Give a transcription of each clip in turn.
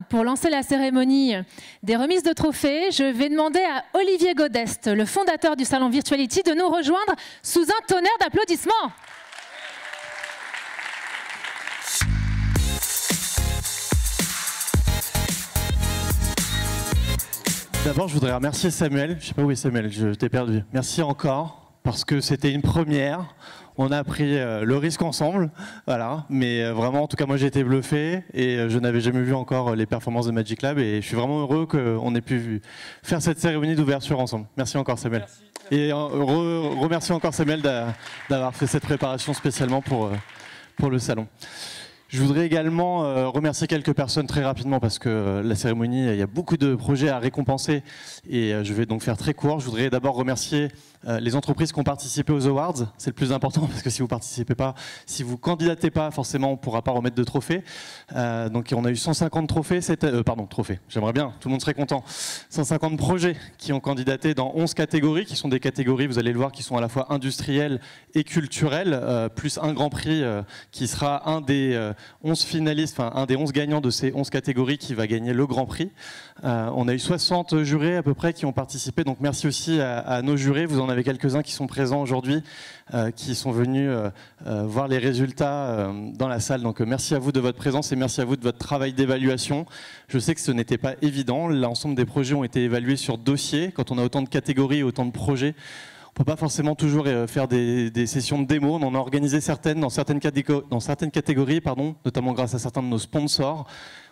Pour lancer la cérémonie des remises de trophées, je vais demander à Olivier Godest, le fondateur du salon Virtuality, de nous rejoindre sous un tonnerre d'applaudissements. D'abord, je voudrais remercier Samuel. Je ne sais pas où est Samuel, je t'ai perdu. Merci encore, parce que c'était une première. On a pris le risque ensemble, voilà. Mais vraiment, en tout cas, moi j'ai été bluffé et je n'avais jamais vu encore les performances de Magic Lab et je suis vraiment heureux qu'on ait pu faire cette cérémonie d'ouverture ensemble. Merci encore Samuel. Merci. Et remercie encore Samuel d'avoir fait cette préparation spécialement pour le salon. Je voudrais également remercier quelques personnes très rapidement parce que la cérémonie, il y a beaucoup de projets à récompenser et je vais donc faire très court. Je voudrais d'abord remercier les entreprises qui ont participé aux awards. C'est le plus important parce que si vous ne participez pas, si vous ne candidatez pas, forcément on ne pourra pas remettre de trophées. Donc on a eu 150 trophées, trophées, j'aimerais bien, tout le monde serait content. 150 projets qui ont candidaté dans 11 catégories, qui sont des catégories, vous allez le voir, qui sont à la fois industrielles et culturelles, plus un grand prix qui sera un des 11 finalistes, enfin un des 11 gagnants de ces 11 catégories qui va gagner le grand prix. On a eu 60 jurés à peu près qui ont participé, donc merci aussi à nos jurés. Vous en avez quelques-uns qui sont présents aujourd'hui, qui sont venus voir les résultats dans la salle. Donc merci à vous de votre présence et merci à vous de votre travail d'évaluation. Je sais que ce n'était pas évident. L'ensemble des projets ont été évalués sur dossier. Quand on a autant de catégories et autant de projets, on ne peut pas forcément toujours faire des sessions de démo. On en a organisé certaines dans certaines catégories, notamment grâce à certains de nos sponsors.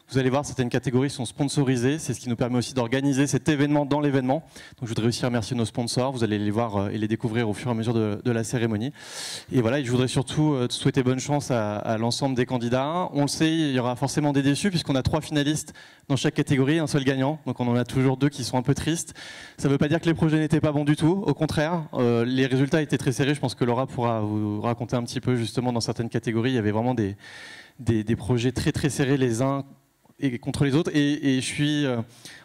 Vous allez voir, certaines catégories sont sponsorisées. C'est ce qui nous permet aussi d'organiser cet événement dans l'événement. Donc, je voudrais aussi remercier nos sponsors. Vous allez les voir et les découvrir au fur et à mesure de la cérémonie. Et voilà, je voudrais surtout souhaiter bonne chance à l'ensemble des candidats. On le sait, il y aura forcément des déçus puisqu'on a 3 finalistes dans chaque catégorie, un seul gagnant. Donc, on en a toujours 2 qui sont un peu tristes. Ça ne veut pas dire que les projets n'étaient pas bons du tout. Au contraire, les résultats étaient très serrés. Je pense que Laura pourra vous raconter un petit peu justement dans certaines catégories. Il y avait vraiment des projets très très serrés les uns et contre les autres, et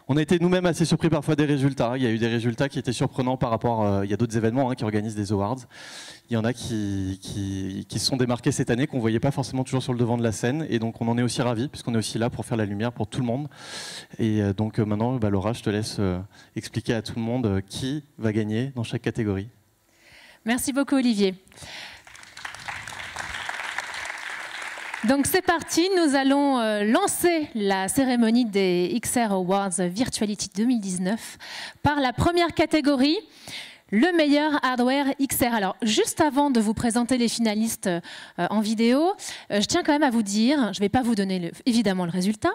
on a été nous-mêmes assez surpris parfois des résultats. Il y a eu des résultats qui étaient surprenants par rapport, il y a d'autres événements qui organisent des awards. Il y en a qui se sont démarqués cette année, qu'on ne voyait pas forcément toujours sur le devant de la scène, et donc on en est aussi ravis, puisqu'on est aussi là pour faire la lumière pour tout le monde. Et donc maintenant, Laura, je te laisse expliquer à tout le monde qui va gagner dans chaque catégorie. Merci beaucoup Olivier. Donc c'est parti, nous allons lancer la cérémonie des XR Awards Virtuality 2019 par la première catégorie, le meilleur hardware XR. Alors juste avant de vous présenter les finalistes en vidéo, je tiens quand même à vous dire, je ne vais pas vous donner évidemment le résultat,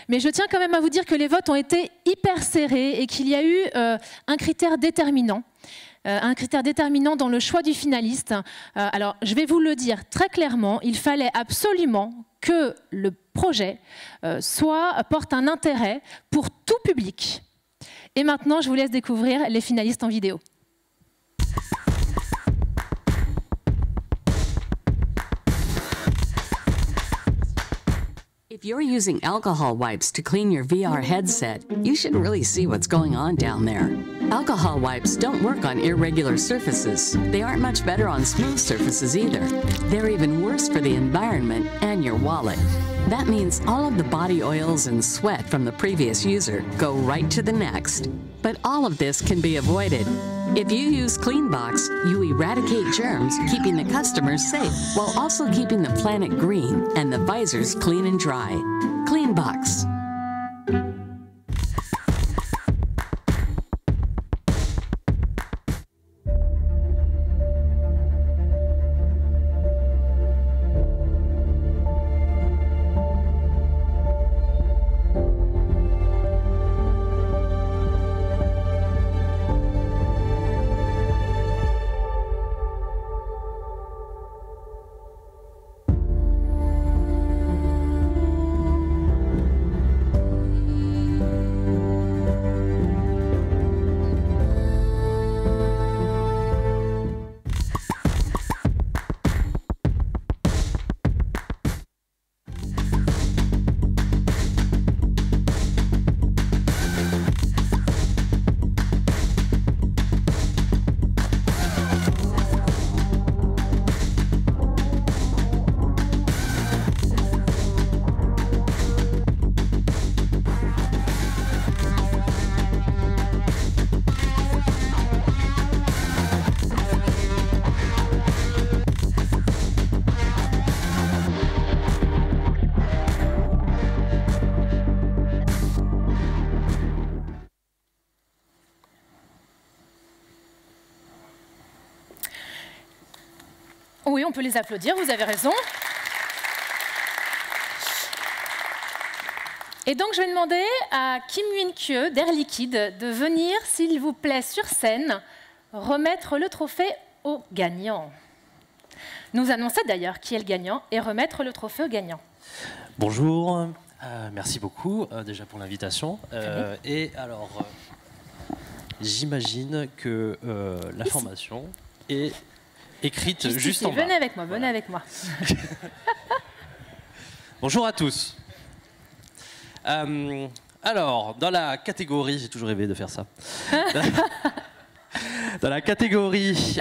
mais je tiens quand même à vous dire que les votes ont été hyper serrés et qu'il y a eu un critère déterminant. Dans le choix du finaliste. Alors, je vais vous le dire très clairement, il fallait absolument que le projet porte un intérêt pour tout public. Et maintenant, je vous laisse découvrir les finalistes en vidéo. If you're using alcohol wipes to clean your VR headset, you should really see what's going on down there. Alcohol wipes don't work on irregular surfaces. They aren't much better on smooth surfaces either. They're even worse for the environment and your wallet. That means all of the body oils and sweat from the previous user go right to the next. But all of this can be avoided. If you use CleanBox, you eradicate germs, keeping the customers safe, while also keeping the planet green and the visors clean and dry. CleanBox. Oui, on peut les applaudir, vous avez raison. Et donc, je vais demander à Kim Yuen-kyo d'Air Liquide de venir, s'il vous plaît, sur scène, remettre le trophée au gagnant. Nous annoncer d'ailleurs qui est le gagnant et remettre le trophée au gagnant. Bonjour, merci beaucoup déjà pour l'invitation. Et alors, j'imagine que la formation est écrite juste en bas. Venez avec moi, venez avec moi. Bonjour à tous. Alors, dans la catégorie, j'ai toujours rêvé de faire ça. Dans la catégorie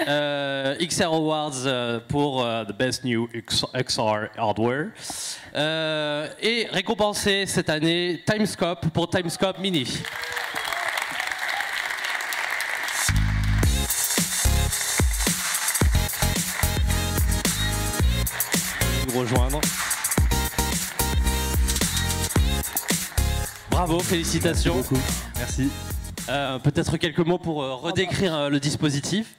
XR Awards pour The Best New XR Hardware, et récompensé cette année Timescope pour Timescope Mini. Vous rejoindre. Bravo, félicitations. Merci beaucoup. Merci. Peut-être quelques mots pour redécrire le dispositif.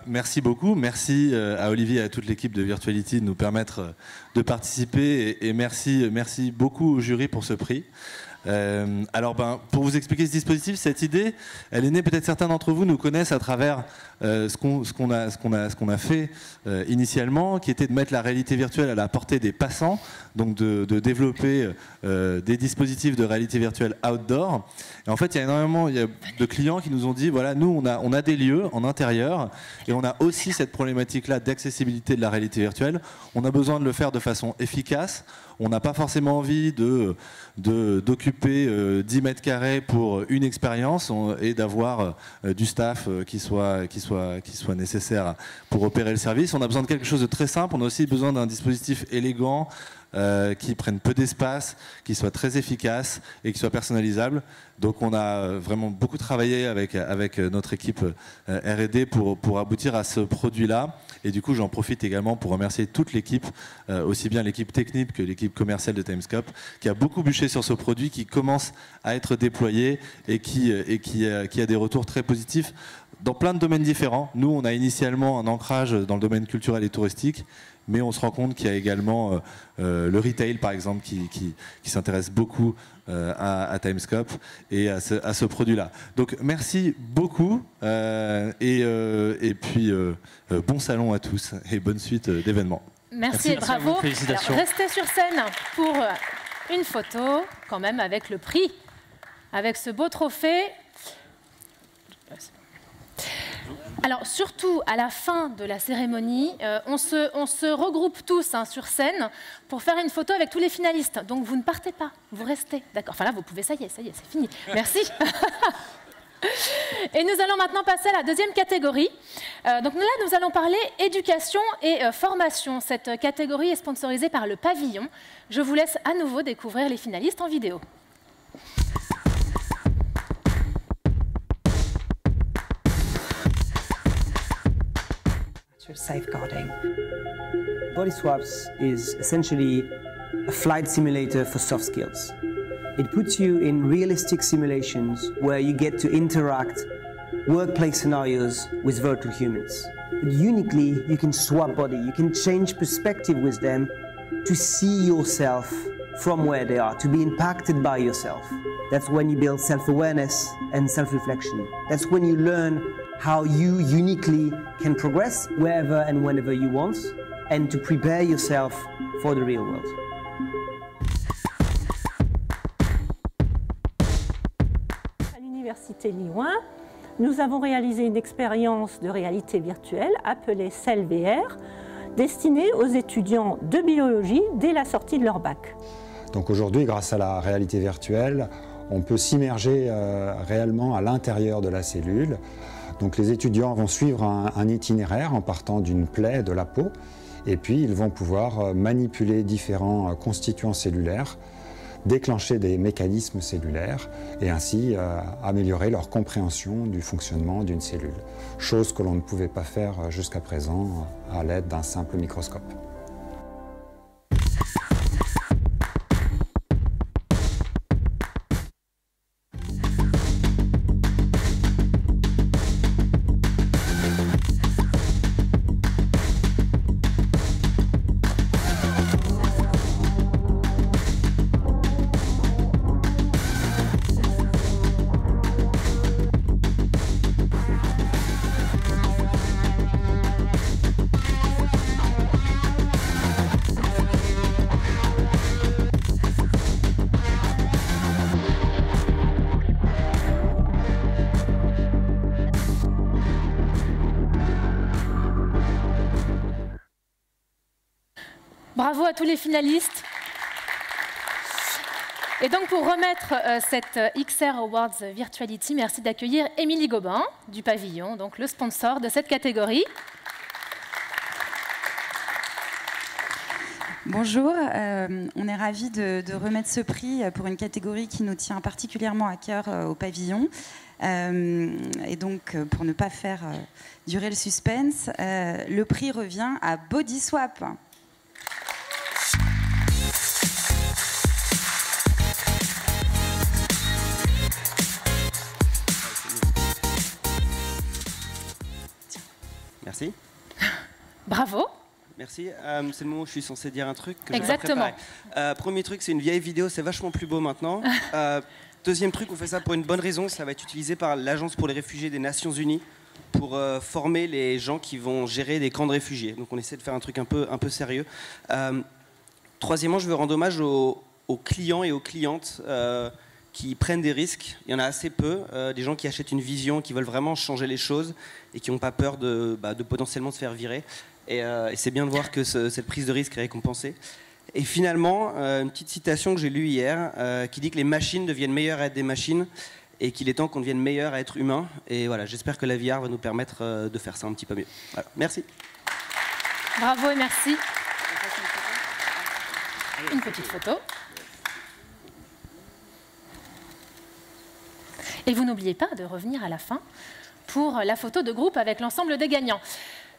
Merci beaucoup. Merci à Olivier et à toute l'équipe de Virtuality de nous permettre de participer. Et merci beaucoup au jury pour ce prix. Alors, pour vous expliquer ce dispositif, cette idée, elle est née, peut-être certains d'entre vous nous connaissent à travers ce qu'on a fait initialement, qui était de mettre la réalité virtuelle à la portée des passants, donc de développer des dispositifs de réalité virtuelle outdoor. Et en fait, il y a énormément de clients qui nous ont dit, voilà, nous, on a des lieux en intérieur, et on a aussi cette problématique-là d'accessibilité de la réalité virtuelle. On a besoin de le faire de façon efficace. On n'a pas forcément envie d'occuper 10 mètres carrés pour une expérience et d'avoir du staff qui soit nécessaire pour opérer le service. On a besoin de quelque chose de très simple. On a aussi besoin d'un dispositif élégant, qui prenne peu d'espace, qui soit très efficace et qui soit personnalisable. Donc on a vraiment beaucoup travaillé avec notre équipe R&D pour aboutir à ce produit-là. Et du coup, j'en profite également pour remercier toute l'équipe, aussi bien l'équipe technique que l'équipe commerciale de Timescope, qui a beaucoup bûché sur ce produit, qui commence à être déployé et qui a des retours très positifs dans plein de domaines différents. Nous, on a initialement un ancrage dans le domaine culturel et touristique, mais on se rend compte qu'il y a également le retail, par exemple, qui s'intéresse beaucoup à Timescope et à ce produit-là. Donc merci beaucoup et puis bon salon à tous et bonne suite d'événements. Merci et bravo. Félicitations. Alors, restez sur scène pour une photo, quand même, avec le prix, avec ce beau trophée. Alors surtout à la fin de la cérémonie, on se regroupe tous sur scène pour faire une photo avec tous les finalistes. Donc vous ne partez pas, vous restez. D'accord. Enfin là vous pouvez, ça y est, c'est fini. Merci. Et nous allons maintenant passer à la deuxième catégorie. Donc là nous allons parler éducation et formation. Cette catégorie est sponsorisée par le Pavillon. Je vous laisse à nouveau découvrir les finalistes en vidéo. Safeguarding. Body Swaps is essentially a flight simulator for soft skills. It puts you in realistic simulations where you get to interact workplace scenarios with virtual humans. But uniquely, you can swap body, you can change perspective with them to see yourself from where they are, to be impacted by yourself. That's when you build self-awareness and self-reflection. That's when you learn how you uniquely can progress wherever and whenever you want, and to prepare yourself for the real world. À l'Université Lyon 1, nous avons réalisé une expérience de réalité virtuelle appelée CellVR, destinée aux étudiants de biologie dès la sortie de leur bac. Donc aujourd'hui, grâce à la réalité virtuelle, on peut s'immerger réellement à l'intérieur de la cellule. Donc les étudiants vont suivre un itinéraire en partant d'une plaie de la peau et puis ils vont pouvoir manipuler différents constituants cellulaires, déclencher des mécanismes cellulaires et ainsi améliorer leur compréhension du fonctionnement d'une cellule, chose que l'on ne pouvait pas faire jusqu'à présent à l'aide d'un simple microscope. Bravo à tous les finalistes. Et donc pour remettre cette XR Awards Virtuality, merci d'accueillir Émilie Gobin du Pavillon, donc le sponsor de cette catégorie. Bonjour, on est ravis de remettre ce prix pour une catégorie qui nous tient particulièrement à cœur au Pavillon. Et donc, pour ne pas faire durer le suspense, le prix revient à Bodyswap. Merci. Bravo. Merci. C'est le moment où je suis censé dire un truc que Exactement. Premier truc, c'est une vieille vidéo, c'est vachement plus beau maintenant. Deuxième truc, on fait ça pour une bonne raison, ça va être utilisé par l'Agence pour les réfugiés des Nations Unies pour former les gens qui vont gérer des camps de réfugiés. Donc on essaie de faire un truc un peu sérieux. Troisièmement, je veux rendre hommage aux clients et aux clientes qui prennent des risques. Il y en a assez peu, des gens qui achètent une vision, qui veulent vraiment changer les choses et qui n'ont pas peur de potentiellement se faire virer. Et c'est bien de voir que cette prise de risque est récompensée. Et finalement, une petite citation que j'ai lue hier qui dit que les machines deviennent meilleures à être des machines et qu'il est temps qu'on devienne meilleurs à être humains. Et voilà, j'espère que la VR va nous permettre de faire ça un petit peu mieux. Voilà. Merci. Bravo et merci. Une petite photo. Et vous n'oubliez pas de revenir à la fin pour la photo de groupe avec l'ensemble des gagnants.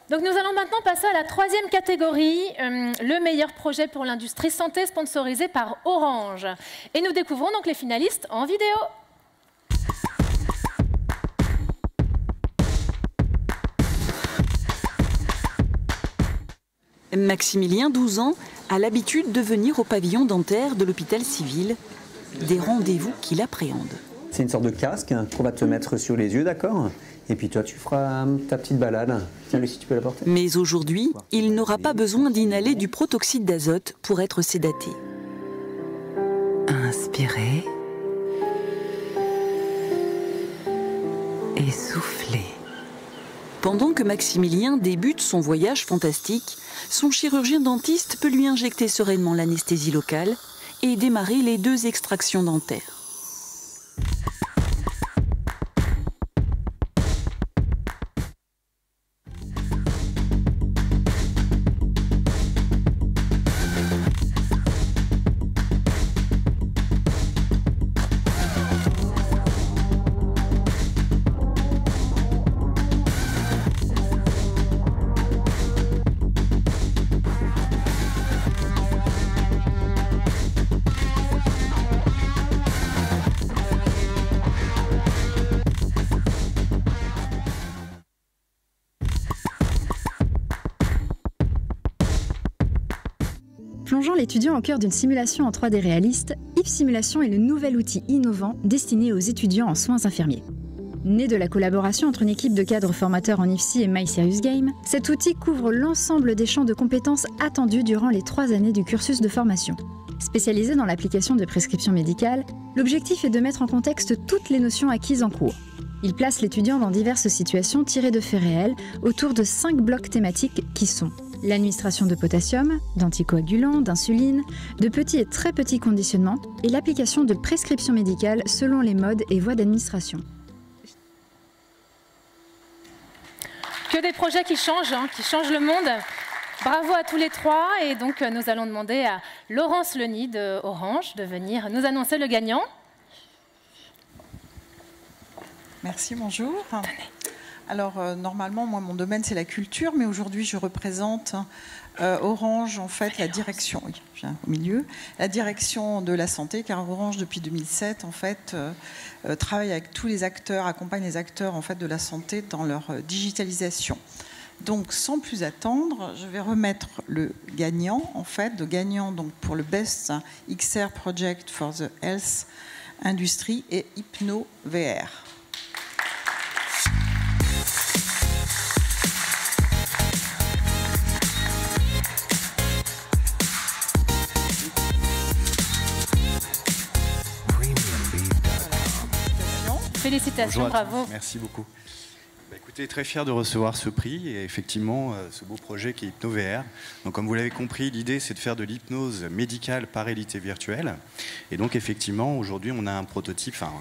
Donc nous allons maintenant passer à la troisième catégorie, le meilleur projet pour l'industrie santé sponsorisé par Orange. Et nous découvrons donc les finalistes en vidéo. Maximilien, 12 ans, a l'habitude de venir au pavillon dentaire de l'hôpital civil. Des rendez-vous qu'il appréhende. C'est une sorte de casque qu'on va te mettre sur les yeux, d'accord? Et puis toi, tu feras ta petite balade. Tiens, Lucie, tu peux la porter? Mais aujourd'hui, il n'aura pas besoin d'inhaler du protoxyde d'azote pour être sédaté. Inspirez. Et soufflez. Pendant que Maximilien débute son voyage fantastique, son chirurgien dentiste peut lui injecter sereinement l'anesthésie locale et démarrer les 2 extractions dentaires. Plongeant l'étudiant au cœur d'une simulation en 3D réaliste, Yves Simulation est le nouvel outil innovant destiné aux étudiants en soins infirmiers. Né de la collaboration entre une équipe de cadres formateurs en IFSI et My Serious Game, cet outil couvre l'ensemble des champs de compétences attendus durant les 3 années du cursus de formation. Spécialisé dans l'application de prescriptions médicales, l'objectif est de mettre en contexte toutes les notions acquises en cours. Il place l'étudiant dans diverses situations tirées de faits réels autour de 5 blocs thématiques qui sont l'administration de potassium, d'anticoagulants, d'insuline, de petits et très petits conditionnements et l'application de prescriptions médicales selon les modes et voies d'administration. Que des projets qui changent le monde. Bravo à tous les 3. Et donc nous allons demander à Laurence Leny de Orange de venir nous annoncer le gagnant. Merci, bonjour. Alors, normalement, moi, mon domaine, c'est la culture, mais aujourd'hui, je représente Orange, en fait, la direction, oui, je viens au milieu, la direction de la santé, car Orange, depuis 2007, en fait, travaille avec tous les acteurs, accompagne les acteurs, en fait, de la santé dans leur digitalisation. Donc, sans plus attendre, je vais remettre le gagnant, en fait, donc, pour le Best XR Project for the Health Industry et Hypno VR. Félicitations, Bonjour, bravo. Merci beaucoup. Écoutez, très fier de recevoir ce prix et effectivement ce beau projet qui est HypnoVR. Donc comme vous l'avez compris, l'idée c'est de faire de l'hypnose médicale par réalité virtuelle. Et donc effectivement, aujourd'hui on a un prototype, enfin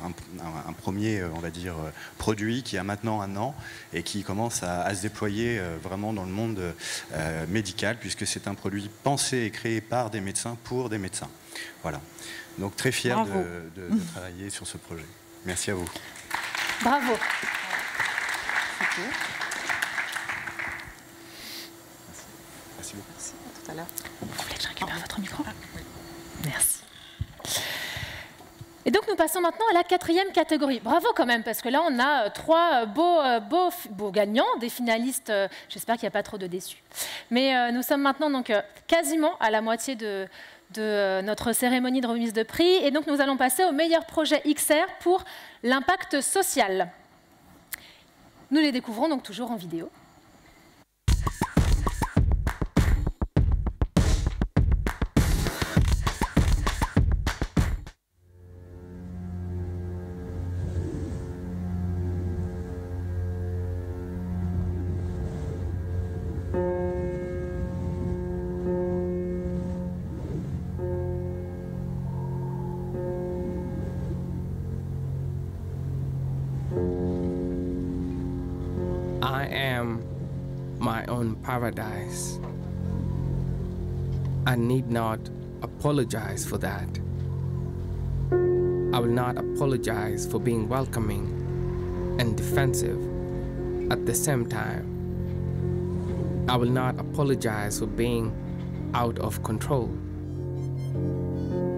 un premier, on va dire, produit qui a maintenant 1 an et qui commence à se déployer vraiment dans le monde médical, puisque c'est un produit pensé et créé par des médecins pour des médecins. Voilà. Donc très fier de travailler sur ce projet. Merci à vous. Bravo. Merci beaucoup. Merci, à tout à l'heure. Vous voulez que je récupère votre micro? Oui. Merci. Et donc nous passons maintenant à la 4e catégorie. Bravo quand même, parce que là on a 3 beaux gagnants, des finalistes. J'espère qu'il n'y a pas trop de déçus. Mais nous sommes maintenant donc quasiment à la moitié de notre cérémonie de remise de prix. Et donc nous allons passer au meilleur projet XR pour l'impact social. Nous les découvrons donc toujours en vidéo. I am my own paradise. I need not apologize for that. I will not apologize for being welcoming and defensive at the same time. I will not apologize for being out of control.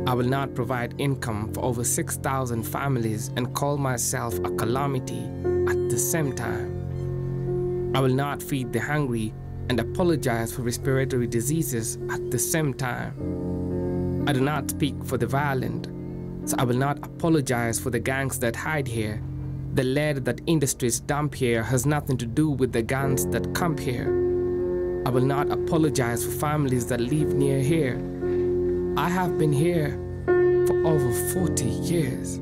I will not provide income for over 6,000 families and call myself a calamity at the same time. I will not feed the hungry and apologize for respiratory diseases at the same time. I do not speak for the violent, so I will not apologize for the gangs that hide here. The lead that industries dump here has nothing to do with the guns that come here. I will not apologize for families that live near here. I have been here for over 40 years.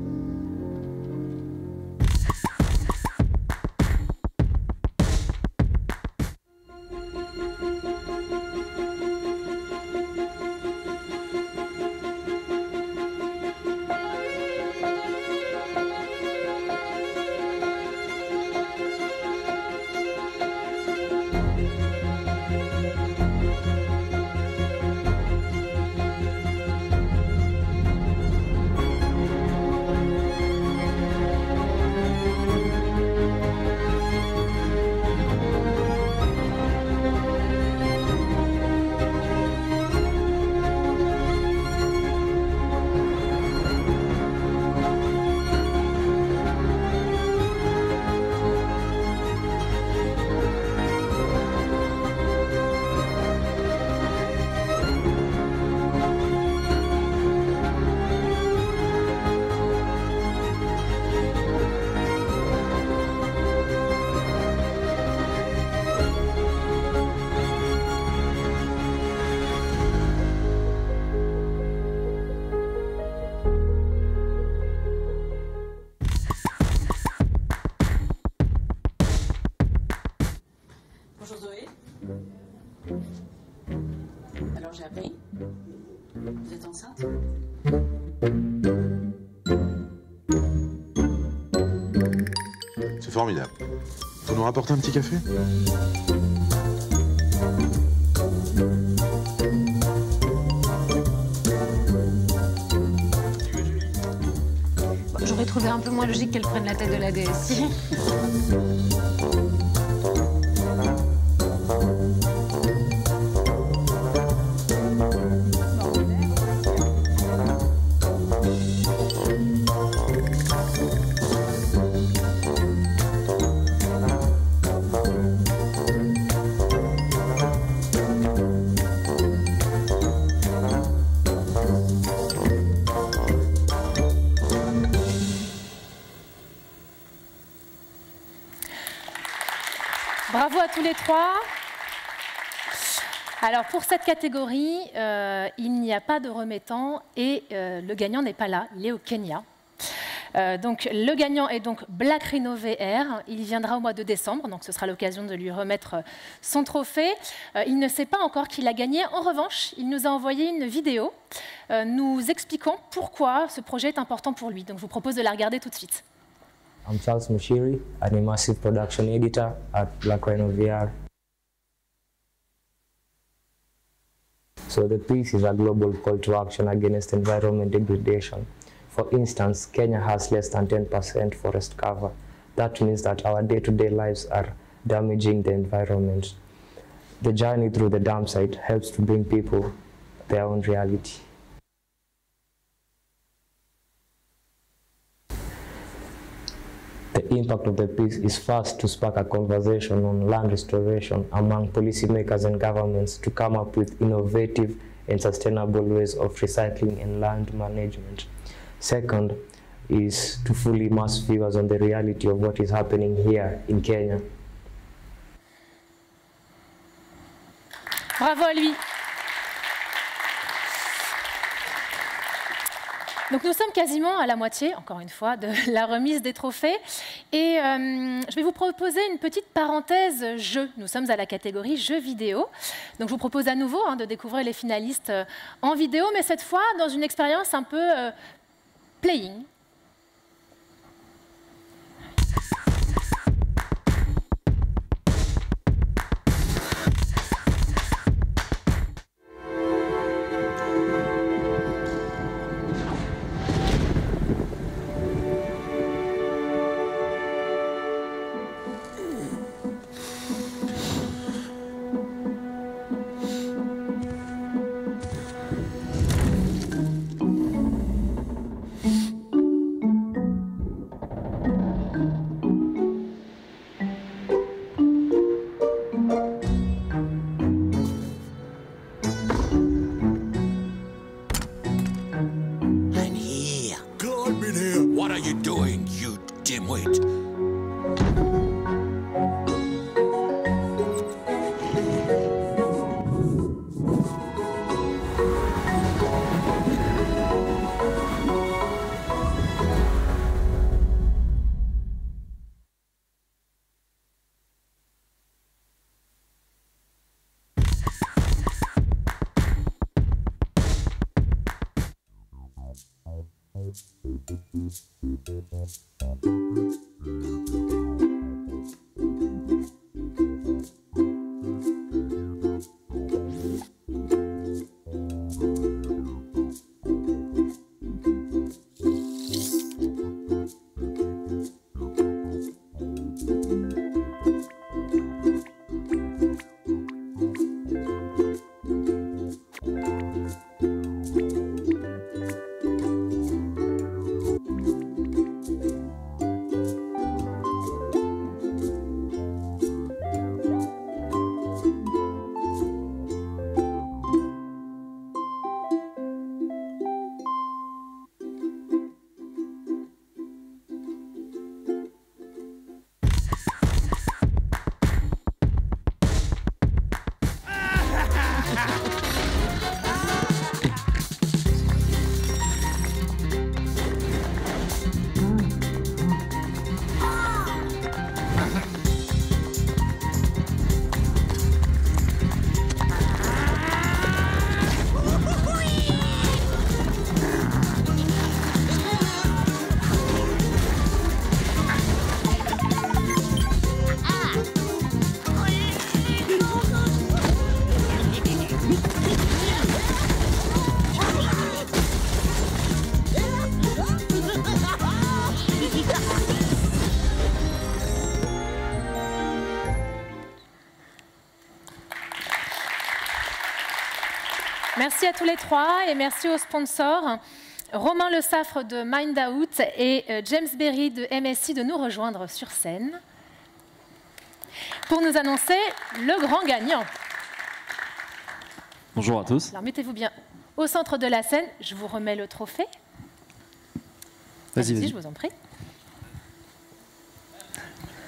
Bonjour Zoé. Alors j'ai appris. Vous êtes enceinte? C'est formidable. Vous nous rapportez un petit café? J'aurais trouvé un peu moins logique qu'elle prenne la tête de la DSI. Bravo à tous les trois. Alors pour cette catégorie, il n'y a pas de remettant et le gagnant n'est pas là, il est au Kenya. Donc le gagnant est donc Black Rhino VR. Il viendra au mois de décembre, donc ce sera l'occasion de lui remettre son trophée. Il ne sait pas encore qu'il a gagné. En revanche, il nous a envoyé une vidéo nous expliquant pourquoi ce projet est important pour lui. Donc je vous propose de la regarder tout de suite. I'm Charles Mushiri, an immersive production editor at Black Rhino VR. So the piece is a global call to action against environment degradation. For instance, Kenya has less than 10% forest cover. That means that our day-to-day lives are damaging the environment. The journey through the dam site helps to bring people their own reality. The impact of the piece is first to spark a conversation on land restoration among policymakers and governments to come up with innovative and sustainable ways of recycling and land management. Second is to fully immerse viewers on the reality of what is happening here in Kenya. Bravo à lui. Donc nous sommes quasiment à la moitié, encore une fois, de la remise des trophées. Et je vais vous proposer une petite parenthèse jeu. Nous sommes à la catégorie jeux vidéo. Donc je vous propose à nouveau de découvrir les finalistes en vidéo, mais cette fois dans une expérience un peu playing. Merci à tous les trois et merci aux sponsors. Romain Le Saffre de Mind Out et James Berry de MSI de nous rejoindre sur scène pour nous annoncer le grand gagnant. Bonjour à tous. Alors mettez-vous bien au centre de la scène. Je vous remets le trophée. Vas-y, je vous en prie.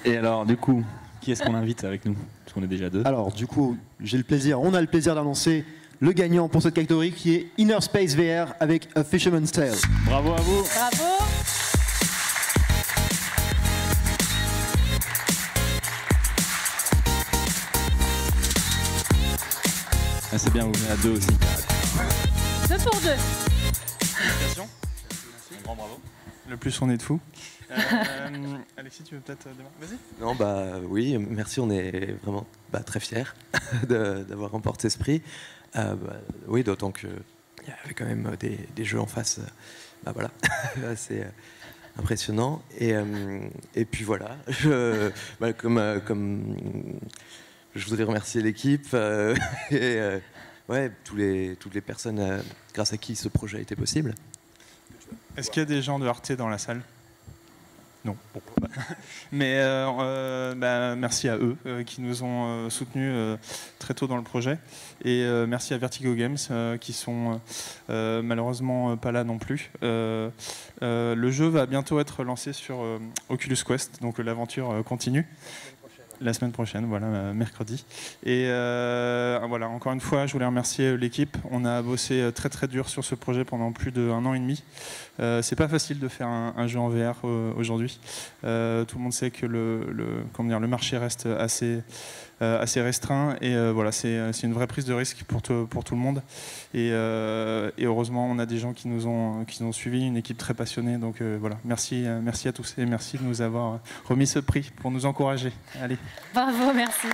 Et alors, du coup, qui est-ce qu'on invite avec nous? Parce qu'on est déjà deux. Alors, du coup, on a le plaisir d'annoncer le gagnant pour cette catégorie qui est Inner Space VR avec A Fisherman's Tale. Bravo à vous. Bravo. Ah, c'est bien, vous venez à 2 aussi. 2 pour 2. Félicitations. Grand bravo. Le plus on est de fous. Alexis, tu veux peut-être démarrer? Vas-y. Non, bah oui, merci, on est vraiment très fiers d'avoir remporté ce prix. Oui, d'autant qu'il y avait quand même des jeux en face, voilà, assez impressionnant. Et puis voilà, comme je voudrais remercier l'équipe et ouais, toutes les personnes grâce à qui ce projet a été possible. Est-ce qu'il y a des gens de Arte dans la salle? Non. Bon. Mais merci à eux qui nous ont soutenus très tôt dans le projet. Et merci à Vertigo Games qui sont malheureusement pas là non plus. Le jeu va bientôt être lancé sur Oculus Quest, donc l'aventure continue. La semaine prochaine, voilà, mercredi. Et voilà, encore une fois, je voulais remercier l'équipe. On a bossé très très dur sur ce projet pendant plus d'1 an et demi. C'est pas facile de faire un jeu en VR aujourd'hui. Tout le monde sait que le marché reste assez restreint. Et voilà, c'est une vraie prise de risque pour tout le monde. Et heureusement, on a des gens qui nous ont suivis, une équipe très passionnée. Donc voilà, merci à tous et merci de nous avoir remis ce prix pour nous encourager. Allez. Bravo, merci.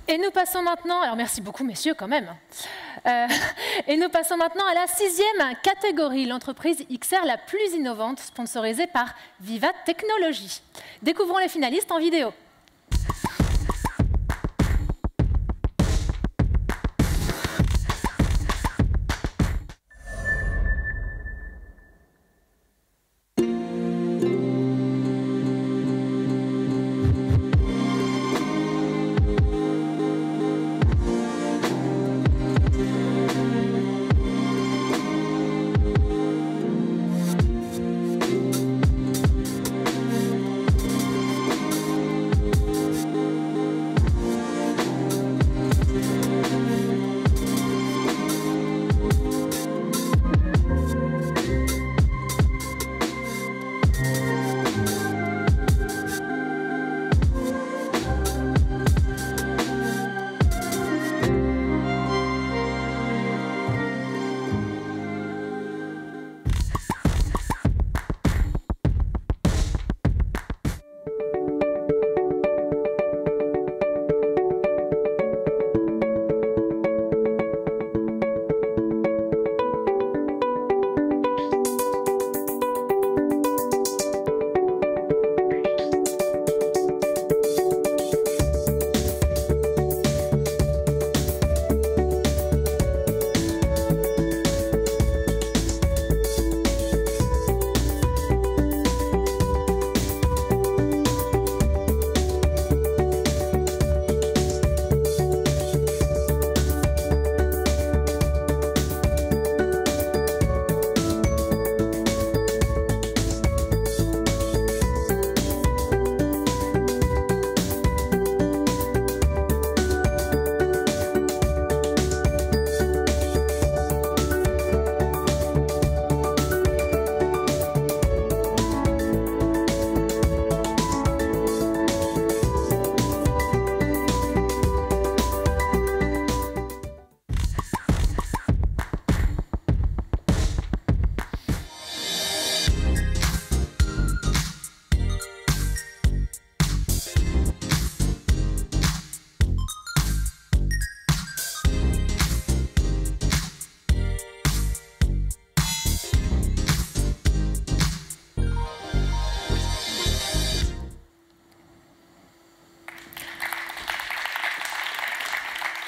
Et nous passons maintenant, alors merci beaucoup messieurs quand même, et nous passons maintenant à la 6e catégorie, l'entreprise XR la plus innovante, sponsorisée par Viva Technologies. Découvrons les finalistes en vidéo.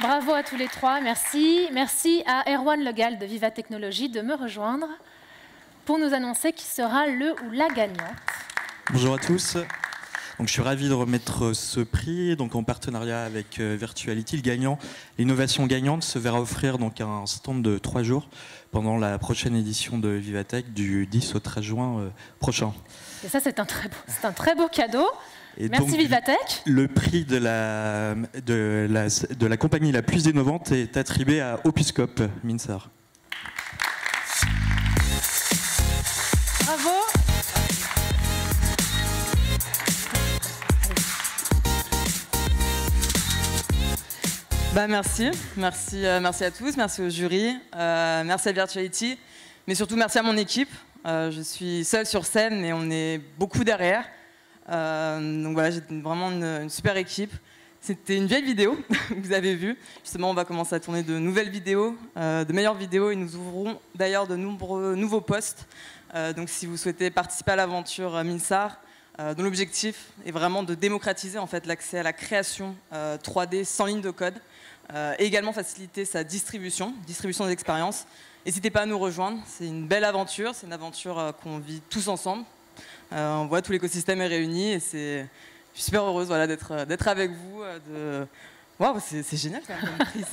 Bravo à tous les trois, merci. Merci à Erwan Legal de Viva Technologies de me rejoindre pour nous annoncer qui sera le ou la gagnante. Bonjour à tous. Donc, je suis ravi de remettre ce prix donc, en partenariat avec Virtuality. Le gagnant, l'innovation gagnante se verra offrir donc, un stand de 3 jours pendant la prochaine édition de Vivatech du 10 au 13 juin prochain. Et ça, c'est un très beau cadeau. Et Merci donc, Vivatech. Le prix de la compagnie la plus innovante est attribué à Opuscope Mincer. Bravo. Merci à tous, merci au jury, merci à Virtuality, mais surtout merci à mon équipe. Je suis seule sur scène, mais on est beaucoup derrière. Donc voilà, j'ai vraiment une super équipe. C'était une vieille vidéo que vous avez vue. Justement, on va commencer à tourner de nouvelles vidéos, de meilleures vidéos, et nous ouvrons d'ailleurs de nombreux nouveaux postes. Donc si vous souhaitez participer à l'aventure Minsar, dont l'objectif est vraiment de démocratiser en fait, l'accès à la création 3D sans ligne de code, et également faciliter sa distribution des expériences. N'hésitez pas à nous rejoindre, c'est une belle aventure, c'est une aventure qu'on vit tous ensemble. On voit tout l'écosystème est réuni et je suis super heureuse voilà, d'être avec vous. Waouh, c'est génial quand même comme prix.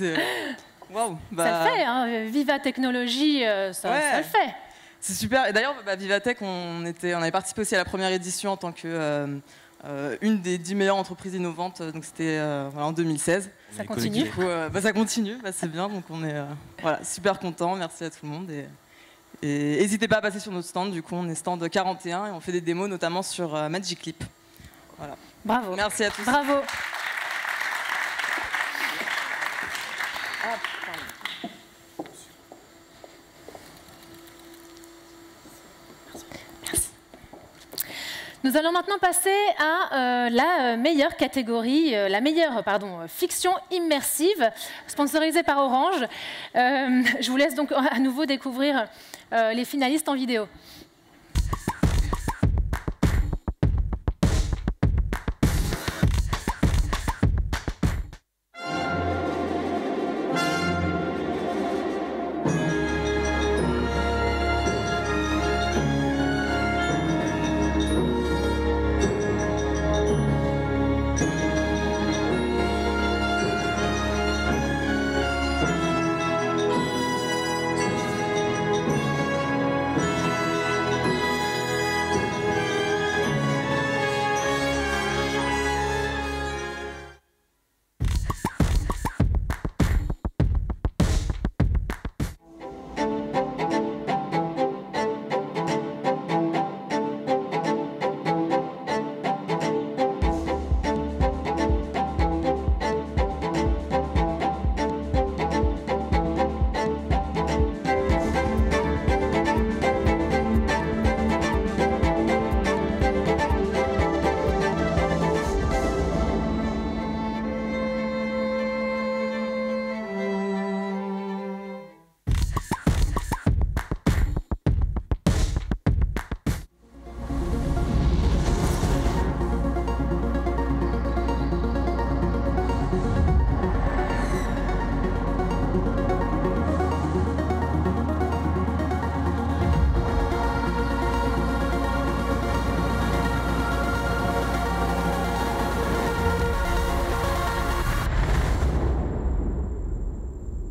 Waouh, ça le fait, hein. Viva Technologie, ça le fait. C'est super. Et d'ailleurs, Vivatech, on avait participé aussi à la première édition en tant que une des 10 meilleures entreprises innovantes. Donc c'était en 2016. Ça continue. Du coup, ça continue. C'est bien. Donc on est super contents. Merci à tout le monde. Et n'hésitez pas à passer sur notre stand. Du coup, on est stand 41 et on fait des démos notamment sur Magic Leap. Voilà. Bravo. Merci à tous. Bravo. Nous allons maintenant passer à la meilleure catégorie, fiction immersive, sponsorisée par Orange. Je vous laisse donc à nouveau découvrir les finalistes en vidéo.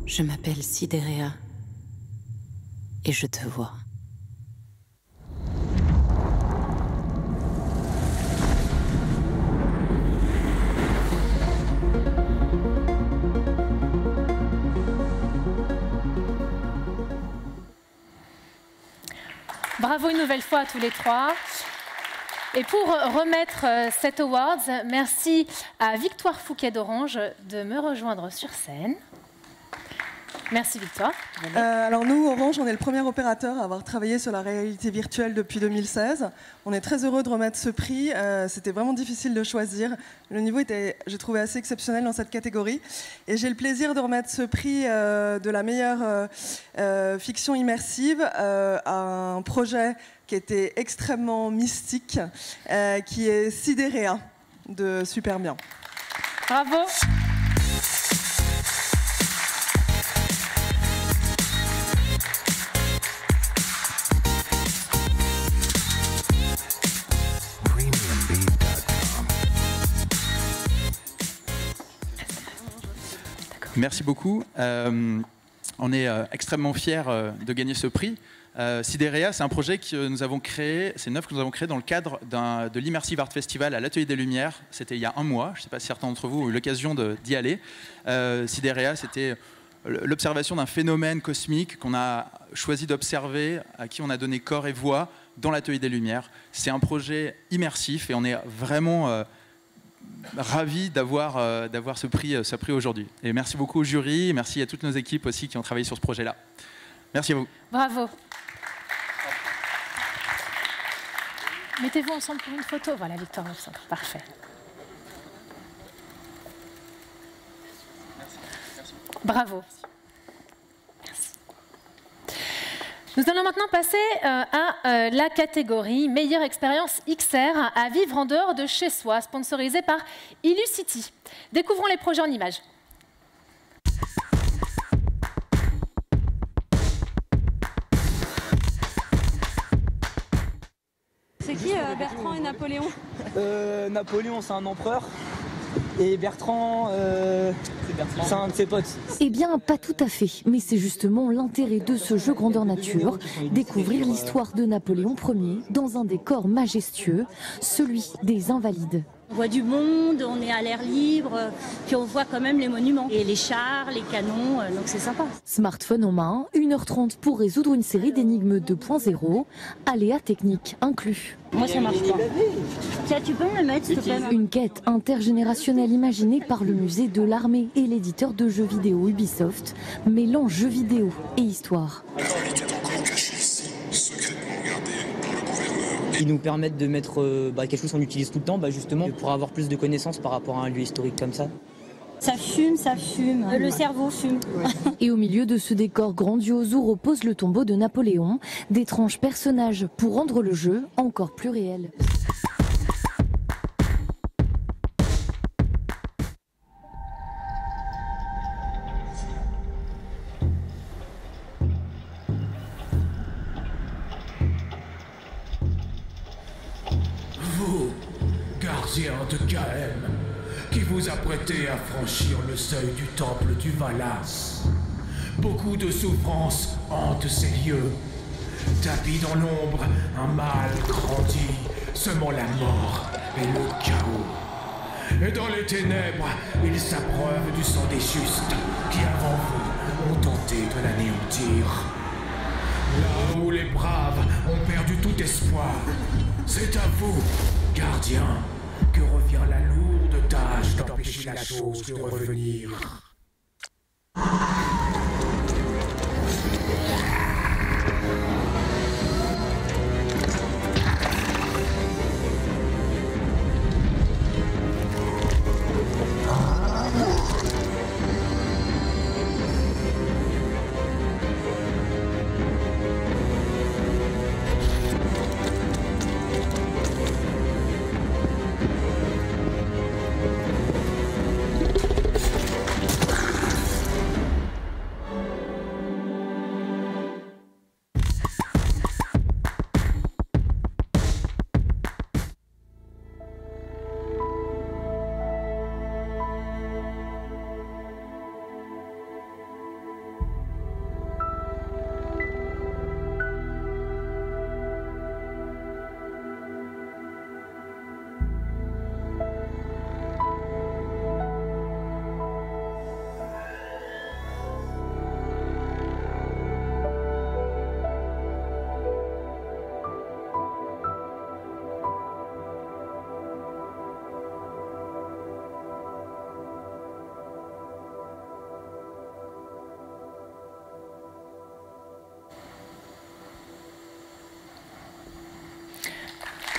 Je m'appelle Siderea et je te vois. Bravo une nouvelle fois à tous les trois. Et pour remettre cet award, merci à Victoire Fouquet d'Orange de me rejoindre sur scène. Merci Victoire. Alors nous, Orange, on est le premier opérateur à avoir travaillé sur la réalité virtuelle depuis 2016. On est très heureux de remettre ce prix. C'était vraiment difficile de choisir. Le niveau était, j'ai trouvé, assez exceptionnel dans cette catégorie. Et j'ai le plaisir de remettre ce prix de la meilleure fiction immersive à un projet qui était extrêmement mystique, qui est Siderea de Superbian. Bravo. Merci beaucoup. On est extrêmement fiers de gagner ce prix. Siderea, c'est un projet que nous avons créé, c'est une œuvre que nous avons créée dans le cadre de l'Immersive Art Festival à l'Atelier des Lumières. C'était il y a un mois, je ne sais pas si certains d'entre vous ont eu l'occasion d'y aller. Siderea, c'était l'observation d'un phénomène cosmique qu'on a choisi d'observer, à qui on a donné corps et voix dans l'Atelier des Lumières. C'est un projet immersif et on est vraiment ravis d'avoir ce prix aujourd'hui. Et merci beaucoup au jury, merci à toutes nos équipes aussi qui ont travaillé sur ce projet-là. Merci à vous. Bravo. Mettez-vous ensemble pour une photo. Voilà, Victor, parfait. Bravo. Merci. Nous allons maintenant passer à la catégorie meilleure expérience XR à vivre en dehors de chez soi, sponsorisée par Illucity. Découvrons les projets en images. C'est qui Bertrand et Napoléon? Napoléon, c'est un empereur. Et Bertrand, c'est un de ses potes. Eh bien, pas tout à fait. Mais c'est justement l'intérêt de ce jeu grandeur nature. Découvrir l'histoire de Napoléon Ier dans un décor majestueux, celui des Invalides. On voit du monde, on est à l'air libre, puis on voit quand même les monuments. Et les chars, les canons, donc c'est sympa. Smartphone en main, 1h30 pour résoudre une série d'énigmes 2.0, aléas techniques inclus. Moi ça marche pas. Tiens, tu peux me le mettre s'il te plaît? Une quête intergénérationnelle imaginée par le musée de l'armée et l'éditeur de jeux vidéo Ubisoft, mêlant jeux vidéo et histoire. Ils nous permettent de mettre quelque chose qu'on utilise tout le temps, justement pour avoir plus de connaissances par rapport à un lieu historique comme ça. Ça fume, le cerveau fume. Et au milieu de ce décor grandiose où repose le tombeau de Napoléon, d'étranges personnages pour rendre le jeu encore plus réel. Vous, gardien de KM, qui vous apprêtez à franchir le seuil du temple du Valas. Beaucoup de souffrances hantent ces lieux. Tapis dans l'ombre, un mal grandit, semant la mort et le chaos. Et dans les ténèbres, il s'abreuve du sang des justes qui, avant vous, ont tenté de l'anéantir. Là où les braves ont perdu tout espoir, c'est à vous, gardien, que revient la lourde tâche d'empêcher la chose de revenir.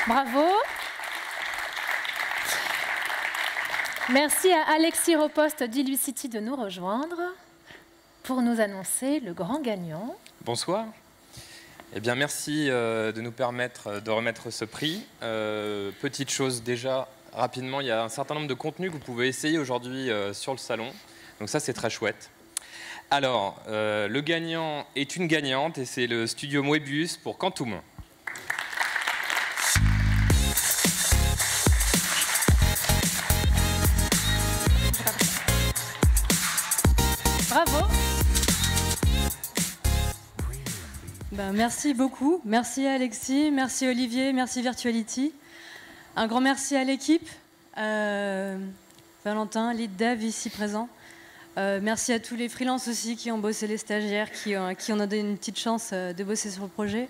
Bravo. Merci à Alexis Repost d'Illucity de nous rejoindre pour nous annoncer le grand gagnant. Bonsoir. Eh bien, merci de nous permettre de remettre ce prix. Petite chose déjà, rapidement, il y a un certain nombre de contenus que vous pouvez essayer aujourd'hui sur le salon. Donc ça, c'est très chouette. Alors, le gagnant est une gagnante et c'est le studio Moebius pour Quantum. Bravo. Merci beaucoup. Merci Alexis, merci Olivier, merci Virtuality. Un grand merci à l'équipe. Valentin, lead dev ici présent. Merci à tous les freelances aussi qui ont bossé, les stagiaires qui ont donné une petite chance de bosser sur le projet.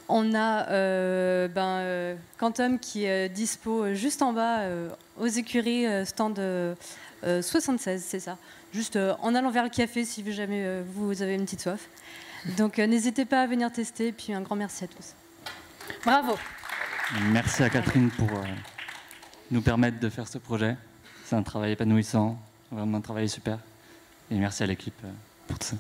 On a Quantum qui est dispo juste en bas aux écuries, stand 76, c'est ça. Juste en allant vers le café si jamais vous avez une petite soif. Donc n'hésitez pas à venir tester, et puis un grand merci à tous. Bravo. Merci à Catherine pour nous permettre de faire ce projet. C'est un travail épanouissant, vraiment un travail super. Et merci à l'équipe pour tout ça.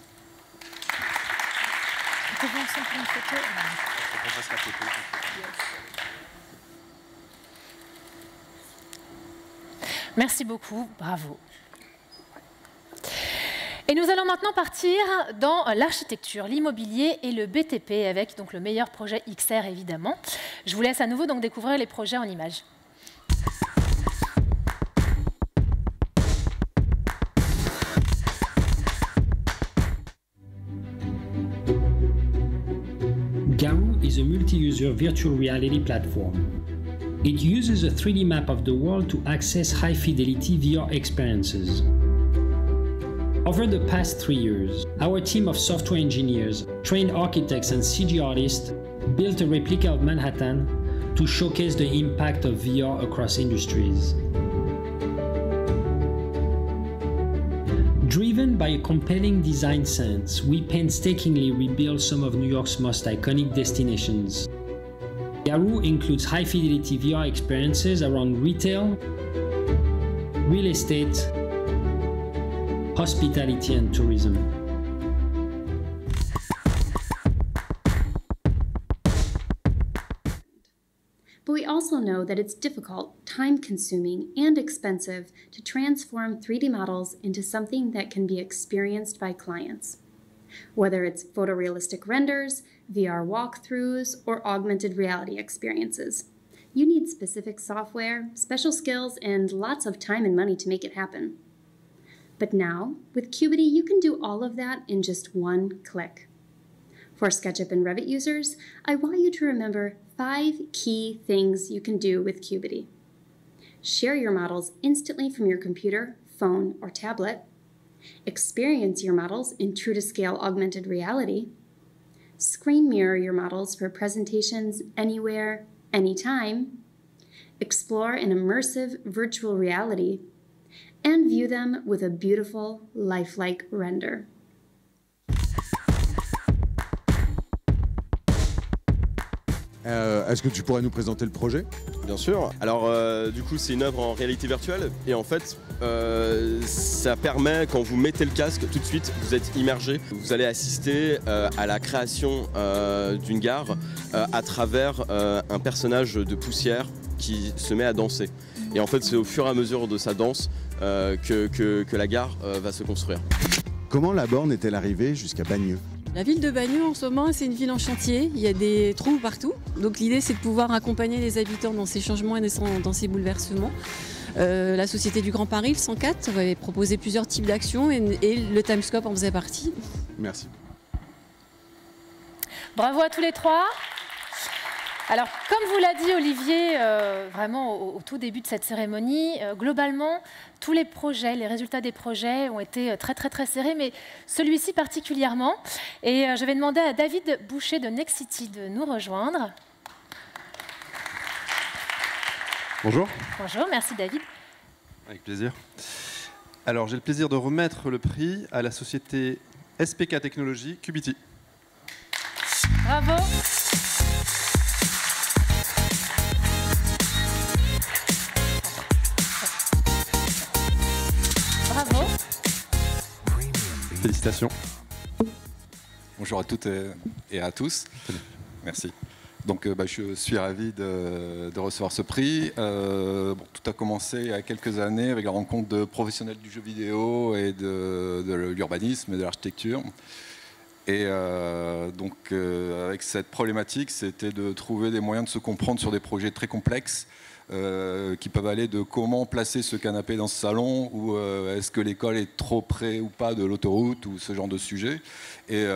Merci beaucoup, bravo. Et nous allons maintenant partir dans l'architecture, l'immobilier et le BTP avec donc le meilleur projet XR évidemment. Je vous laisse à nouveau donc découvrir les projets en images. Garou is a multi-user virtual reality platform. It uses a 3D map of the world to access high-fidelity VR experiences. Over the past 3 years, our team of software engineers, trained architects and CG artists built a replica of Manhattan to showcase the impact of VR across industries. Driven by a compelling design sense, we painstakingly rebuilt some of New York's most iconic destinations. Garou includes high-fidelity VR experiences around retail, real estate, hospitality and tourism. But we also know that it's difficult, time-consuming, and expensive to transform 3D models into something that can be experienced by clients. Whether it's photorealistic renders, VR walkthroughs, or augmented reality experiences. You need specific software, special skills, and lots of time and money to make it happen. But now, with Cubity, you can do all of that in just one click. For SketchUp and Revit users, I want you to remember 5 key things you can do with Cubity. Share your models instantly from your computer, phone, or tablet. Experience your models in true-to-scale augmented reality. Screen mirror your models for presentations anywhere, anytime. Explore in immersive virtual reality. And view them with a beautiful, lifelike render. Est-ce que tu pourrais nous présenter le projet? Bien sûr. Alors du coup c'est une œuvre en réalité virtuelle et en fait ça permet, quand vous mettez le casque, tout de suite vous êtes immergé. Vous allez assister à la création d'une gare à travers un personnage de poussière qui se met à danser. Et en fait c'est au fur et à mesure de sa danse que la gare va se construire. Comment la borne est-elle arrivée jusqu'à Bagneux? La ville de Bagneux, en ce moment, c'est une ville en chantier. Il y a des trous partout. Donc l'idée, c'est de pouvoir accompagner les habitants dans ces changements et dans ces bouleversements. La Société du Grand Paris, le 104, avait proposé plusieurs types d'actions et le Timescope en faisait partie. Merci. Bravo à tous les trois. Alors, comme vous l'a dit Olivier, vraiment au tout début de cette cérémonie, globalement, tous les projets, les résultats des projets ont été très très très serrés, mais celui-ci particulièrement. Et je vais demander à David Boucher de Nexity de nous rejoindre. Bonjour. Bonjour, merci David. Avec plaisir. Alors, j'ai le plaisir de remettre le prix à la société SPK Technologies Cubity. Bravo. Bravo. Félicitations. Bonjour à toutes et à tous. Merci. Donc je suis ravi de recevoir ce prix. Tout a commencé il y a quelques années avec la rencontre de professionnels du jeu vidéo et de l'urbanisme et de l'architecture. Et avec cette problématique, c'était de trouver des moyens de se comprendre sur des projets très complexes qui peuvent aller de comment placer ce canapé dans ce salon, ou est-ce que l'école est trop près ou pas de l'autoroute, ou ce genre de sujet. Et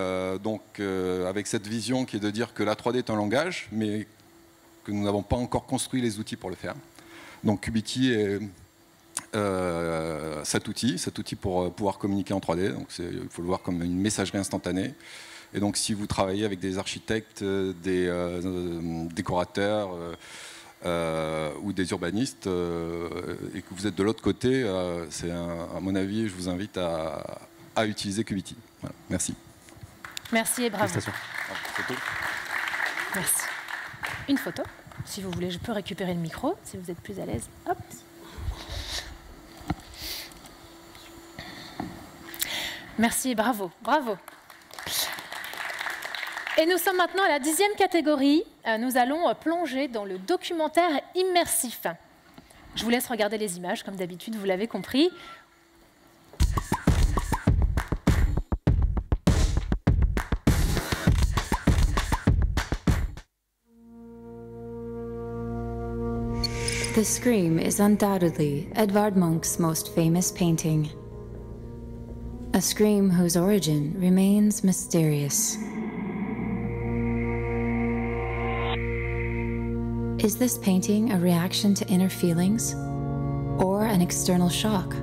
donc avec cette vision qui est de dire que la 3D est un langage, mais que nous n'avons pas encore construit les outils pour le faire. Donc Qubity est cet outil pour pouvoir communiquer en 3D. Donc il faut le voir comme une messagerie instantanée. Et donc si vous travaillez avec des architectes, des décorateurs ou des urbanistes et que vous êtes de l'autre côté, à mon avis, je vous invite à utiliser Qubity. Voilà. Merci. Merci et bravo. Merci. Une photo, si vous voulez, je peux récupérer le micro, si vous êtes plus à l'aise. Hop. Merci et bravo, bravo. Et nous sommes maintenant à la 10e catégorie. Nous allons plonger dans le documentaire immersif. Je vous laisse regarder les images, comme d'habitude, vous l'avez compris. The Scream is undoubtedly Edvard Munch's most famous painting. A scream whose origin remains mysterious. Is this painting a reaction to inner feelings or an external shock?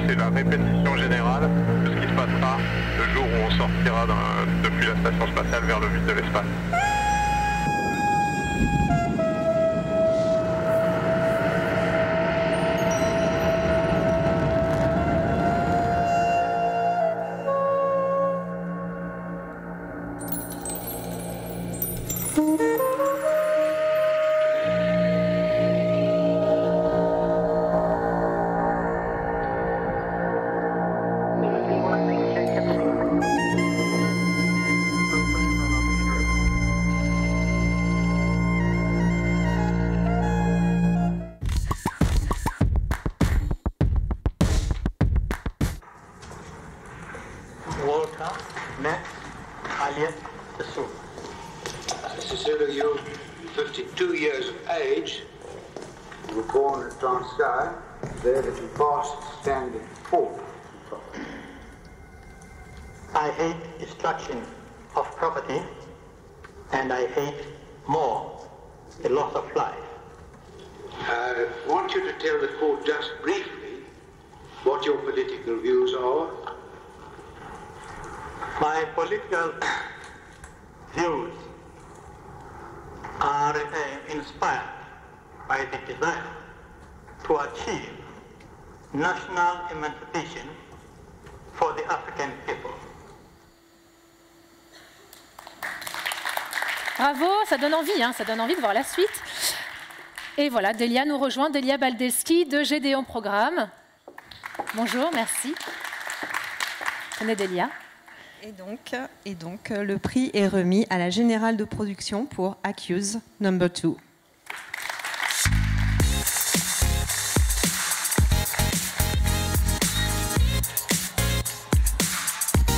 C'est la répétition générale de ce qui se passera le jour où on sortira depuis la station spatiale vers le vide de l'espace. Walter Max Elliot Sassoon. Cecilia, you're 52 years of age. You were born at Transkei, there that you passed standard 4. I hate destruction of property, and I hate more the loss of life. I want you to tell the court just briefly what your political views are. My political views are inspired by the desire to achieve national emancipation for the African people. Bravo, ça donne envie, hein, ça donne envie de voir la suite. Et voilà, Delia nous rejoint, Delia Baldeschi de Gédéon Programme. Bonjour, merci. Tenez Delia. Et donc, le prix est remis à la Générale de Production pour Accuse No. 2.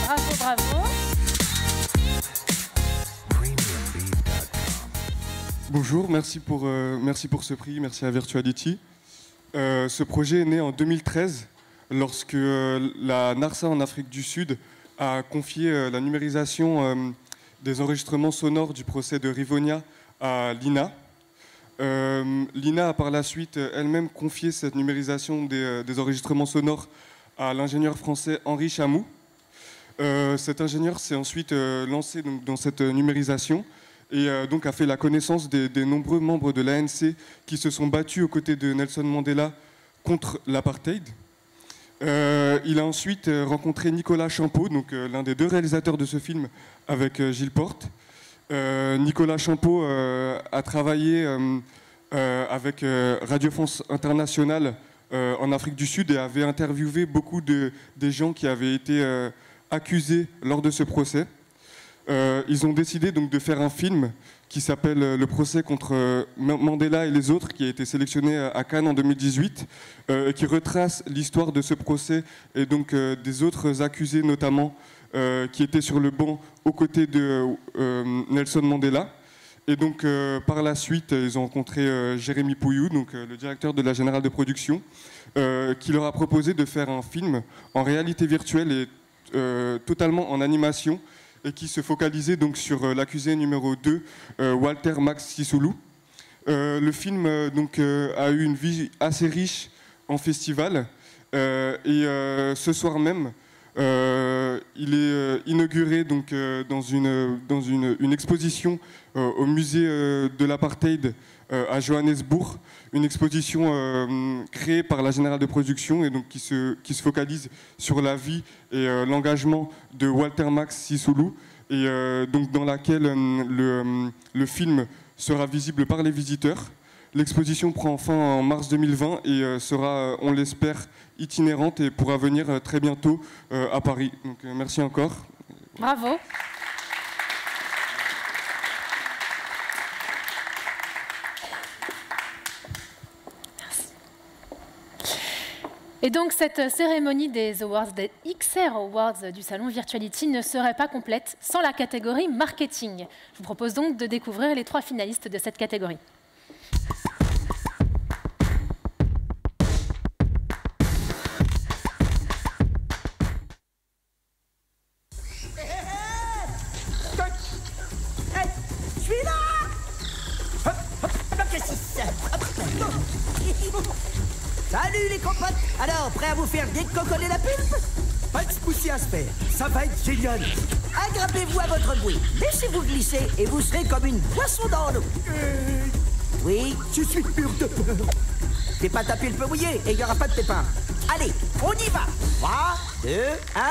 Bravo, bravo. Bonjour, merci pour ce prix, merci à Virtuality. Ce projet est né en 2013 lorsque la NARSA en Afrique du Sud a confié la numérisation des enregistrements sonores du procès de Rivonia à l'INA. L'INA a par la suite elle-même confié cette numérisation des enregistrements sonores à l'ingénieur français Henri Chamou. Cet ingénieur s'est ensuite lancé donc, dans cette numérisation et donc a fait la connaissance des nombreux membres de l'ANC qui se sont battus aux côtés de Nelson Mandela contre l'apartheid. Il a ensuite rencontré Nicolas Champeau, donc l'un des 2 réalisateurs de ce film, avec Gilles Porte. Nicolas Champeau a travaillé avec Radio France Internationale en Afrique du Sud et avait interviewé beaucoup des gens qui avaient été accusés lors de ce procès. Ils ont décidé donc de faire un film qui s'appelle Le procès contre Mandela et les autres, qui a été sélectionné à Cannes en 2018, et qui retrace l'histoire de ce procès et donc des autres accusés notamment qui étaient sur le banc aux côtés de Nelson Mandela. Et donc par la suite, ils ont rencontré Jérémy Pouillou, donc le directeur de la Générale de Production, qui leur a proposé de faire un film en réalité virtuelle et totalement en animation, et qui se focalisait donc sur l'accusé numéro 2, Walter Max Sisulu. Le film donc, a eu une vie assez riche en festival, et ce soir même, il est inauguré donc, dans une exposition au musée de l'apartheid à Johannesburg, une exposition créée par la Générale de Production et donc qui se focalise sur la vie et l'engagement de Walter Max Sisulu, et donc dans laquelle le film sera visible par les visiteurs. L'exposition prend fin en mars 2020 et sera, on l'espère, itinérante et pourra venir très bientôt à Paris. Donc merci encore. Bravo. Et donc cette cérémonie des Awards, des XR Awards du salon Virtuality ne serait pas complète sans la catégorie marketing. Je vous propose donc de découvrir les 3 finalistes de cette catégorie. Je suis là. Salut les compotes. Alors, prêt à vous faire décocoler la pulpe? Pas de soucis à se faire, ça va être génial. Aggrappez-vous à votre bruit, laissez-vous glisser et vous serez comme une poisson dans l'eau. Oui, je suis pur de peur. Fais pas ta pulpe mouillée et il n'y aura pas de pépins. Allez, on y va. 3, 2, 1...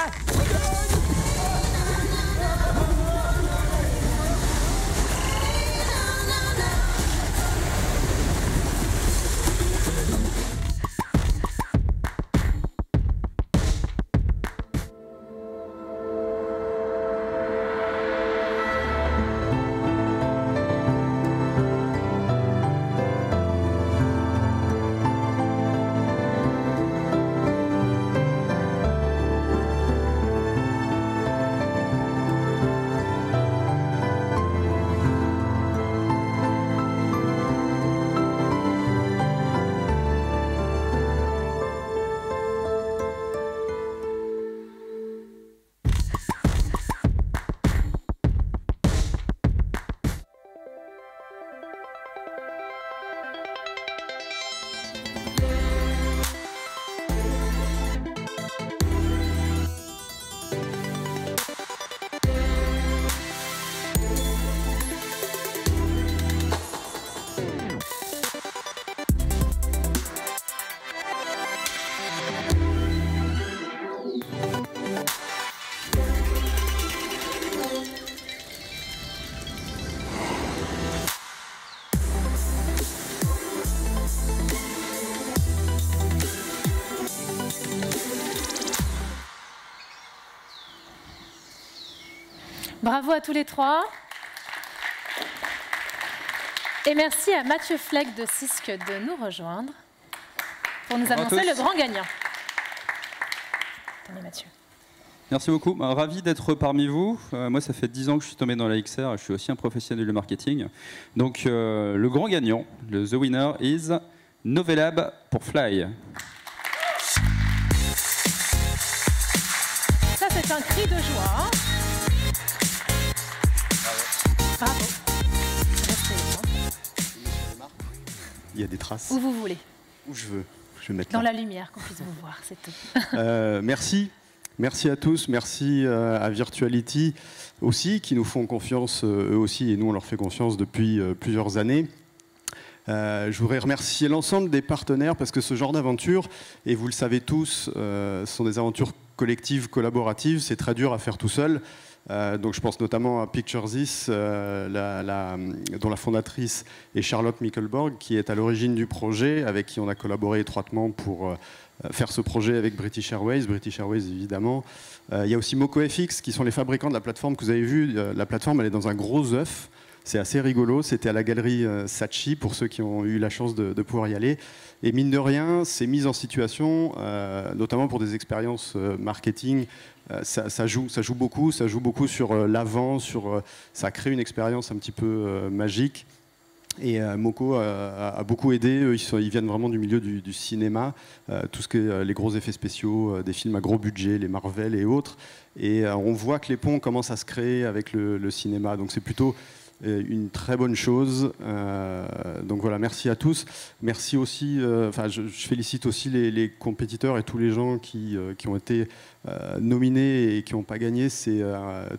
Bravo à tous les 3. Et merci à Mathieu Fleck de CISC de nous rejoindre pour nous annoncer le grand gagnant. Attendez, Mathieu. Merci beaucoup. Ravi d'être parmi vous. Moi, ça fait 10 ans que je suis tombé dans la XR. Je suis aussi un professionnel du marketing. Donc, le grand gagnant, le The Winner is Novelab pour Fly. Ça, c'est un cri de joie. Bravo. Il y a des traces. Où vous voulez. Où je veux. Je vais mettre dans là. La lumière, qu'on puisse vous voir, c'est tout. Merci. Merci à tous, merci à Virtuality aussi, qui nous font confiance eux aussi, et nous on leur fait confiance depuis plusieurs années. Je voudrais remercier l'ensemble des partenaires parce que ce genre d'aventure, et vous le savez tous, sont des aventures collectives, collaboratives, c'est très dur à faire tout seul. Donc je pense notamment à Picture This, dont la fondatrice est Charlotte Mickelborg, qui est à l'origine du projet, avec qui on a collaboré étroitement pour faire ce projet avec British Airways évidemment. Il y a aussi MocoFX, qui sont les fabricants de la plateforme que vous avez vu. La plateforme, elle est dans un gros œuf. C'est assez rigolo, c'était à la galerie Saatchi, pour ceux qui ont eu la chance de pouvoir y aller. Et mine de rien, ces mises en situation, notamment pour des expériences marketing, ça joue beaucoup sur l'avant, ça crée une expérience un petit peu magique. Et Moco a beaucoup aidé, eux, ils viennent vraiment du milieu du cinéma, tout ce que les gros effets spéciaux, des films à gros budget, les Marvel et autres. Et on voit que les ponts commencent à se créer avec le cinéma, donc c'est plutôt une très bonne chose. Donc voilà, merci à tous. Merci aussi, je félicite aussi les compétiteurs et tous les gens qui ont été nominés et qui n'ont pas gagné.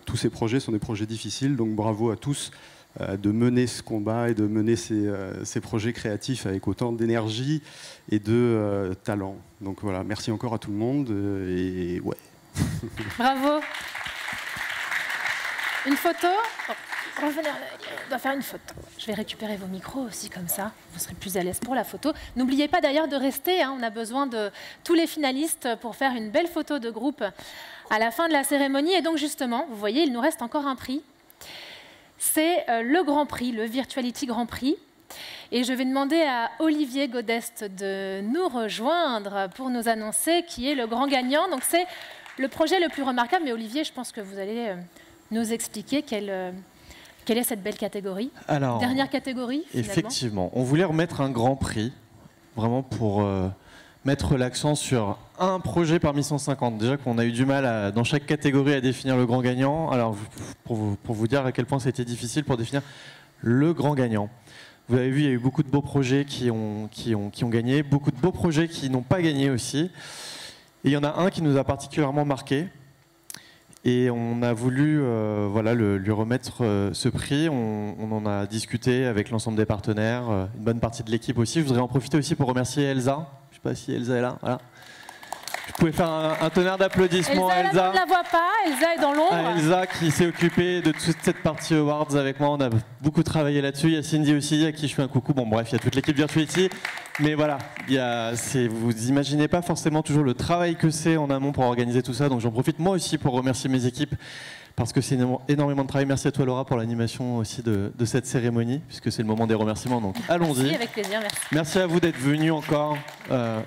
Tous ces projets sont des projets difficiles, donc bravo à tous de mener ce combat et de mener ces projets créatifs avec autant d'énergie et de talent. Donc voilà, merci encore à tout le monde. Et ouais. Bravo. Une photo? Revenez, on doit faire une photo. Je vais récupérer vos micros aussi, comme ça, vous serez plus à l'aise pour la photo. N'oubliez pas d'ailleurs de rester, on a besoin de tous les finalistes pour faire une belle photo de groupe à la fin de la cérémonie. Et donc justement, vous voyez, il nous reste encore un prix. C'est le Grand Prix, le Virtuality Grand Prix. Et je vais demander à Olivier Godest de nous rejoindre pour nous annoncer qui est le grand gagnant. Donc c'est le projet le plus remarquable. Mais Olivier, je pense que vous allez nous expliquer quelle est cette belle catégorie? Alors, dernière catégorie, finalement. Effectivement, on voulait remettre un grand prix, vraiment pour mettre l'accent sur un projet parmi 150. Déjà qu'on a eu du mal dans chaque catégorie à définir le grand gagnant. Alors, pour vous dire à quel point c'était difficile pour définir le grand gagnant. Vous avez vu, il y a eu beaucoup de beaux projets qui ont gagné, beaucoup de beaux projets qui n'ont pas gagné aussi. Et il y en a un qui nous a particulièrement marqué. Et on a voulu lui remettre ce prix. On en a discuté avec l'ensemble des partenaires, une bonne partie de l'équipe aussi. Je voudrais en profiter aussi pour remercier Elsa. Je ne sais pas si Elsa est là. Voilà. Vous pouvez faire un tonnerre d'applaudissements à Elsa. On ne la voit pas, Elsa est dans l'ombre. Elsa qui s'est occupée de toute cette partie Awards avec moi. On a beaucoup travaillé là-dessus. Il y a Cindy aussi, à qui je fais un coucou. Bon bref, il y a toute l'équipe Virtuality. Mais voilà, vous n'imaginez pas forcément toujours le travail que c'est en amont pour organiser tout ça. Donc j'en profite moi aussi pour remercier mes équipes parce que c'est énormément de travail. Merci à toi Laura pour l'animation aussi de cette cérémonie, puisque c'est le moment des remerciements. Donc allons-y. Merci, avec plaisir, merci. Merci à vous d'être venus encore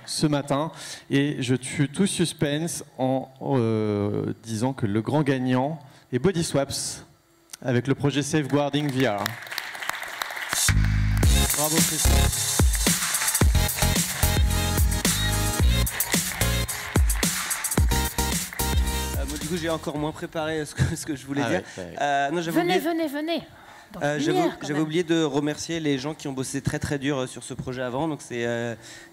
ce matin. Et je tue tout suspense en disant que le grand gagnant est Body Swaps avec le projet Safeguarding VR. Bravo Christophe. Du coup, j'ai encore moins préparé ce que je voulais dire. Non, venez. J'avais oublié de remercier les gens qui ont bossé très très dur sur ce projet avant. Donc c'est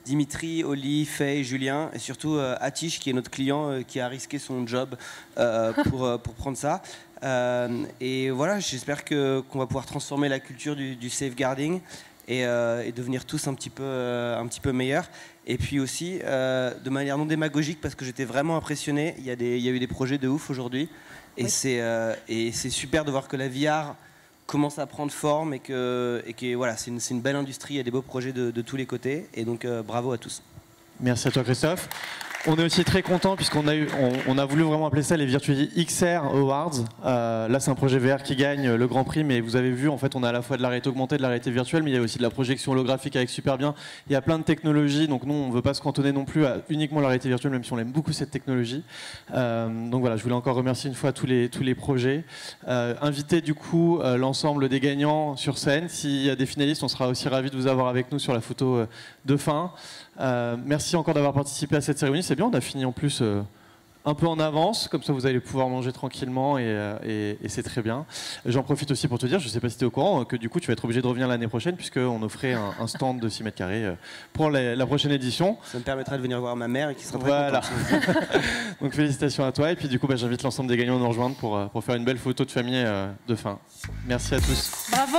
Dimitri, Oli, Faye, Julien et surtout Atish qui est notre client qui a risqué son job pour prendre ça. Et voilà, j'espère qu'on va pouvoir transformer la culture du safeguarding et devenir tous un petit peu meilleurs. Et puis aussi, de manière non démagogique, parce que j'étais vraiment impressionné, il y a eu des projets de ouf aujourd'hui. Et oui. C'est super de voir que la VR commence à prendre forme et que voilà, c'est une belle industrie, il y a des beaux projets de tous les côtés. Et donc, bravo à tous. Merci à toi Christophe. On est aussi très content puisqu'on a voulu vraiment appeler ça les Virtuality XR Awards. Là, c'est un projet VR qui gagne le Grand Prix, mais vous avez vu, en fait, on a à la fois de la réalité augmentée, de la réalité virtuelle, mais il y a aussi de la projection holographique avec super bien. Il y a plein de technologies, donc nous, on ne veut pas se cantonner non plus à uniquement la réalité virtuelle, même si on aime beaucoup cette technologie. Donc voilà, je voulais encore remercier une fois tous les projets. Inviter du coup l'ensemble des gagnants sur scène. S'il y a des finalistes, on sera aussi ravis de vous avoir avec nous sur la photo de fin. Merci encore d'avoir participé à cette cérémonie. C'est bien, on a fini en plus un peu en avance, comme ça vous allez pouvoir manger tranquillement et c'est très bien. J'en profite aussi pour te dire, je ne sais pas si tu es au courant, que du coup tu vas être obligé de revenir l'année prochaine puisqu'on offrait un stand de 6 mètres carrés pour la prochaine édition. Ça me permettra de venir voir ma mère et qui sera très voilà. contente. Donc félicitations à toi et puis du coup j'invite l'ensemble des gagnants à nous rejoindre pour faire une belle photo de famille de fin. Merci à tous. Bravo.